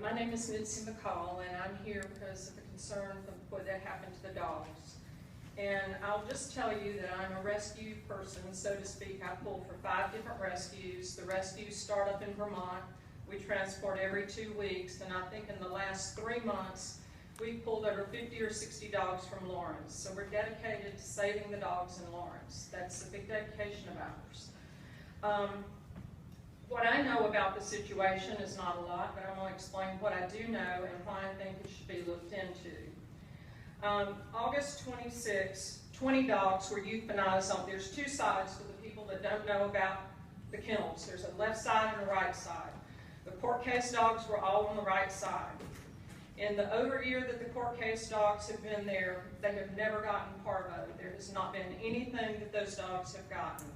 My name is Mitzi McCall, and I'm here because of the concern of what that happened to the dogs. And I'll just tell you that I'm a rescue person, so to speak. I pull for 5 different rescues. The rescues start up in Vermont. We transport every 2 weeks, and I think in the last 3 months, we've pulled over 50 or 60 dogs from Lawrence. So we're dedicated to saving the dogs in Lawrence. That's a big dedication of ours. What I know about the situation is not a lot, but I'm going to explain what I do know and why I think it should be looked into. August 26, 20 dogs were euthanized. There's 2 sides to the people that don't know about the kennels. There's a left side and a right side. The court case dogs were all on the right side. In the over year that the court case dogs have been there, they have never gotten parvo. There has not been anything that those dogs have gotten.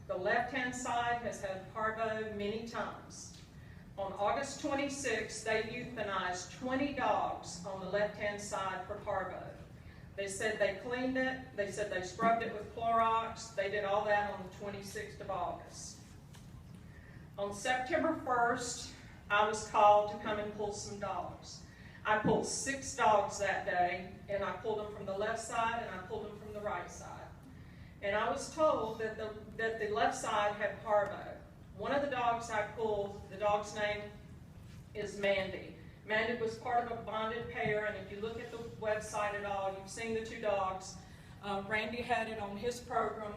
The left-hand side has had parvo many times. On August 26, they euthanized 20 dogs on the left-hand side for parvo. They said they cleaned it, they said they scrubbed it with Clorox, they did all that on the 26th of August. On September 1st, I was called to come and pull some dogs. I pulled 6 dogs that day, and I pulled them from the left side and I pulled them from the right side. And I was told that the left side had parvo. One of the dogs I pulled, the dog's name is Mandy. Mandy was part of a bonded pair, and if you look at the website at all, you've seen the 2 dogs. Randy had it on his program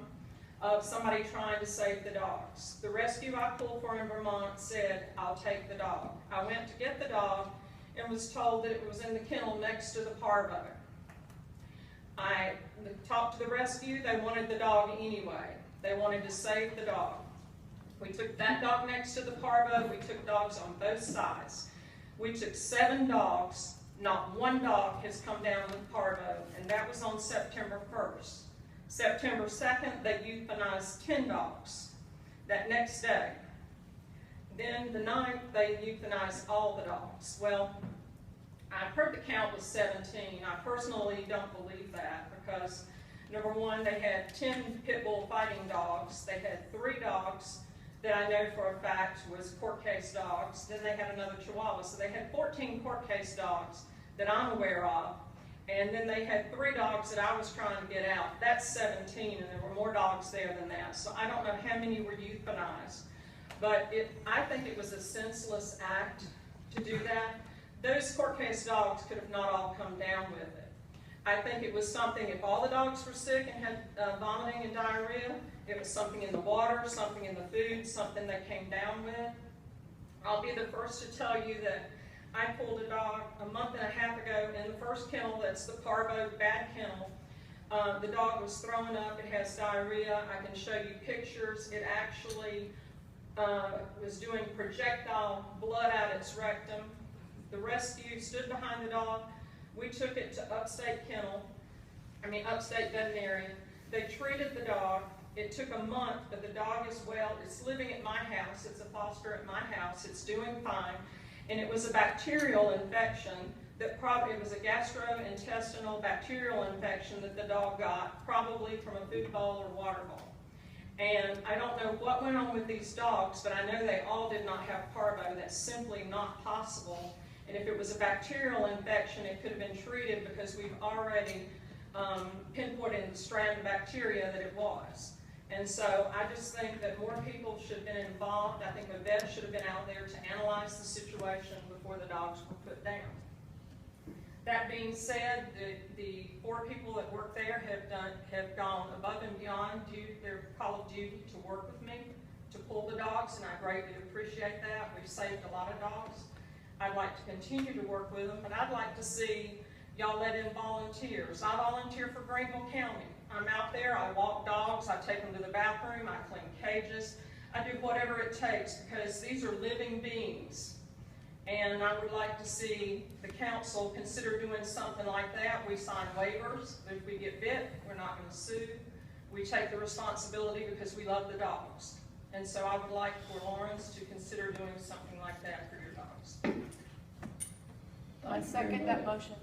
of somebody trying to save the dogs. The rescue I pulled for in Vermont said, I'll take the dog. I went to get the dog and was told that it was in the kennel next to the parvo. I talked to the rescue. They wanted the dog anyway. They wanted to save the dog. We took that dog next to the parvo. We took dogs on both sides. We took 7 dogs. Not 1 dog has come down with parvo, and that was on September 1st. September 2nd, they euthanized 10 dogs that next day. Then the 9th, they euthanized all the dogs. Well, I've heard the count was 17. I personally don't believe that because, number one, they had 10 pit bull fighting dogs. They had 3 dogs that I know for a fact was court case dogs. Then they had another Chihuahua. So they had 14 court case dogs that I'm aware of. And then they had 3 dogs that I was trying to get out. That's 17, and there were more dogs there than that. So I don't know how many were euthanized. But I think it was a senseless act to do that. Those court case dogs could have not all come down with it. I think it was something, if all the dogs were sick and had vomiting and diarrhea, it was something in the water, something in the food, something they came down with. I'll be the first to tell you that I pulled a dog a month and a half ago in the first kennel, that's the parvo bad kennel. The dog was throwing up, it has diarrhea. I can show you pictures. It actually was doing projectile blood out its rectum. The rescue stood behind the dog. We took it to Upstate Veterinarian. They treated the dog. It took a month, but the dog is well. It's living at my house. It's a foster at my house. It's doing fine. And it was a bacterial infection that it was a gastrointestinal bacterial infection that the dog got, probably from a food bowl or water bowl. And I don't know what went on with these dogs, but I know they all did not have parvo. That's simply not possible. And if it was a bacterial infection, it could have been treated because we've already pinpointed the strand of bacteria that it was. And so I just think that more people should have been involved. I think a vet should have been out there to analyze the situation before the dogs were put down. That being said, the 4 people that work there have gone above and beyond their call of duty to work with me to pull the dogs, and I greatly appreciate that. We've saved a lot of dogs. I'd like to continue to work with them, but I'd like to see y'all let in volunteers. I volunteer for Greenville County. I'm out there, I walk dogs, I take them to the bathroom, I clean cages. I do whatever it takes because these are living beings. And I would like to see the council consider doing something like that. We sign waivers. If we get bit, we're not going to sue. We take the responsibility because we love the dogs. And so I would like for Lawrence to consider doing something like that for your dogs. I second that motion.